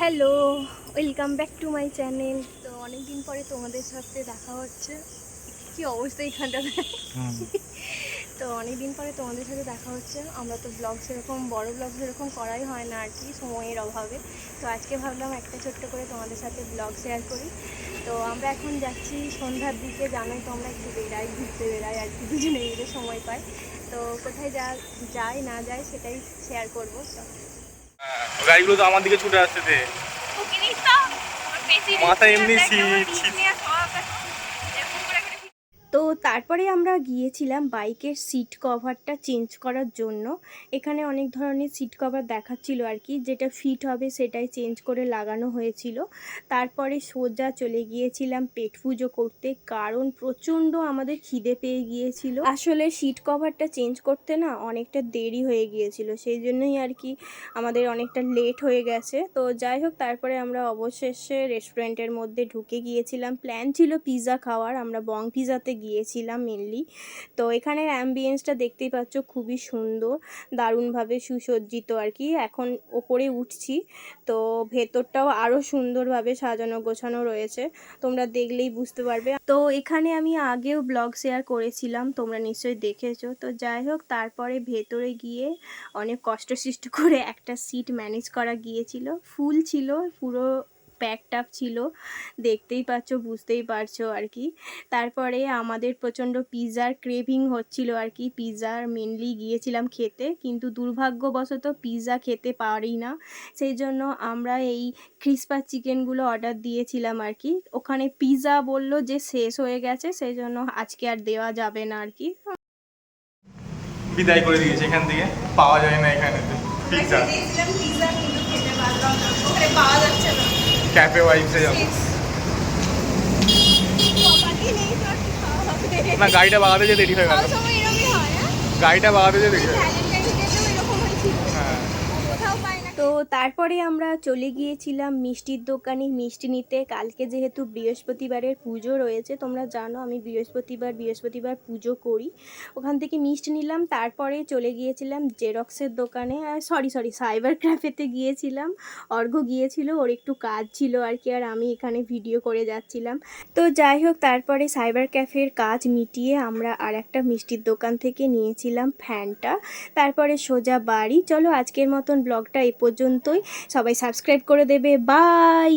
Hello, welcome back to my channel. তো অনেকদিন পরে তোমাদের সাথে দেখা হচ্ছে। কি অবস্থা এখানটাতে। তো অনেকদিন পরে তোমাদের সাথে দেখা হচ্ছে। আমরা তো ব্লগ সেরকম বড় ব্লগ সেরকম করাই হয় না আর কি, সময়ের অভাবে। তো আজকে ভাবলাম একটা ছোট্ট করে তোমাদের সাথে ব্লগ শেয়ার করি। তো আমরা এখন যাচ্ছি সন্ধ্যার দিকে, জানোই তো আমরা একটু বেড়াই, ঘুরতে বেড়াই আর কি, দুজনে মিলে সময় পাই। তো কোথায় যাই না যায় সেটাই শেয়ার করবো। গাড়িগুলো তো আমার দিকে ছুটে আসছে রে। মাথা এমনি তো তারপরে আমরা গিয়েছিলাম বাইকের সিট কভারটা চেঞ্জ করার জন্য। এখানে অনেক ধরনের সিট কভার দেখাচ্ছিল আর কি, যেটা ফিট হবে সেটাই চেঞ্জ করে লাগানো হয়েছিল। তারপরে সোজা চলে গিয়েছিলাম পেট পুজো করতে, কারণ প্রচণ্ড আমাদের খিদে পেয়ে গিয়েছিল। আসলে সিট কভারটা চেঞ্জ করতে না অনেকটা দেরি হয়ে গিয়েছিল, সেই জন্যই আর কি আমাদের অনেকটা লেট হয়ে গেছে। তো যাই হোক, তারপরে আমরা অবশেষে রেস্টুরেন্টের মধ্যে ঢুকে গিয়েছিলাম। প্ল্যান ছিল পিৎজা খাওয়ার, আমরা বং পিৎজাতে গিয়েছিলাম মেনলি। তো এখানের অ্যাম্বিয়েন্সটা দেখতেই পাচ্ছ, খুবই সুন্দর, দারুণভাবে সুসজ্জিত আর কি। এখন ওপরে উঠছি, তো ভেতরটাও আরও সুন্দরভাবে সাজানো গোছানো রয়েছে, তোমরা দেখলেই বুঝতে পারবে। তো এখানে আমি আগেও ব্লগ শেয়ার করেছিলাম, তোমরা নিশ্চয়ই দেখেছো। তো যাই হোক, তারপরে ভেতরে গিয়ে অনেক কষ্টসৃষ্ট করে একটা সিট ম্যানেজ করা গিয়েছিল। ফুল ছিল, পুরো প্যাকটাপ ছিল, দেখতেই পাচ্ছ, বুঝতেই পারছো আর কি। তারপরে আমাদের প্রচণ্ড পিৎজার ক্রেভিং হচ্ছিল আর কি, পিৎজার মেনলি গিয়েছিলাম খেতে, কিন্তু দুর্ভাগ্যবশত পিৎজা খেতে পারি না। সেই জন্য আমরা এই ক্রিসপা চিকেনগুলো অর্ডার দিয়েছিলাম আর কি। ওখানে পিৎজা বললো যে শেষ হয়ে গেছে, সেই জন্য আজকে আর দেওয়া যাবে না আর কি। বিদায় করে দিয়েছে এখান থেকে, পাওয়া যায় না এখানে পিৎজা। ক্যাফে ওয়াইফসে যাবো না, গাড়িটা বাগাতে যে দেরি হয়ে গেল, গাড়িটা বাগাতে যে দেরি হয়ে গেল। তো তারপরে আমরা চলে গিয়েছিলাম মিষ্টির দোকানে মিষ্টি নিতে। কালকে যেহেতু বৃহস্পতিবারের পুজো রয়েছে, তোমরা জানো আমি বৃহস্পতিবার পুজো করি। ওখান থেকে মিষ্টি নিলাম, তারপরে চলে গিয়েছিলাম জেরক্সের দোকানে, সরি সাইবার ক্যাফেতে গিয়েছিলাম। অর্ঘ্য গিয়েছিল, ওর একটু কাজ ছিল আর কি, আর আমি এখানে ভিডিও করে যাচ্ছিলাম। তো যাই হোক, তারপরে সাইবার ক্যাফের কাজ মিটিয়ে আমরা আর একটা মিষ্টির দোকান থেকে নিয়েছিলাম ফ্যানটা। তারপরে সোজা বাড়ি। চলো, আজকের মতন ব্লগটা এই পর্যন্তই। সবাই সাবস্ক্রাইব করে দেবে। বাই।